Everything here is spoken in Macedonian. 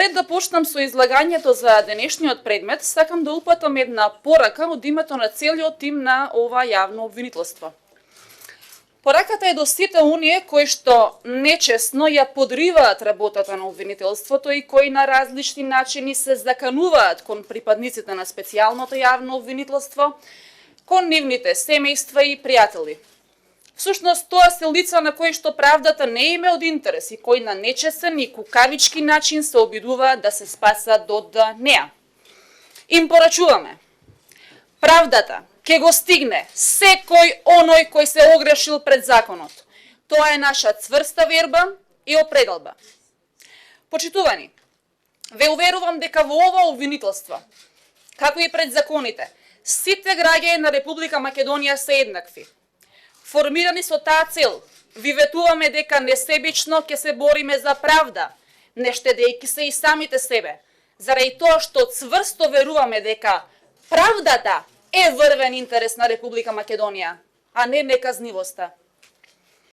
Пред да почнам со излагањето за денешниот предмет, сакам да упатам една порака од името на целиот тим на ова јавно обвинителство. Пораката е до сите оние кои што нечесно ја подриваат работата на обвинителството и кои на различни начини се закануваат кон припадниците на специјалното јавно обвинителство, кон нивните семејства и пријатели. Всушност, тоа се лица на кои што правдата не им е од интерес и кои на нечесен и кукавички начин се обидуваат да се спасат од неа. Им порачуваме. Правдата ќе го стигне секој оној кој се огрешил пред законот. Тоа е наша цврста верба и определба. Почитувани, ве уверувам дека во ова обвинителство, како и пред законите, сите граѓани на Република Македонија се еднакви. Формирани со таа цел, ви ветуваме дека несебично ќе се бориме за правда, не штедејќи се и самите себе, заради тоа што цврсто веруваме дека правдата е врвен интерес на Република Македонија, а не неказнивоста.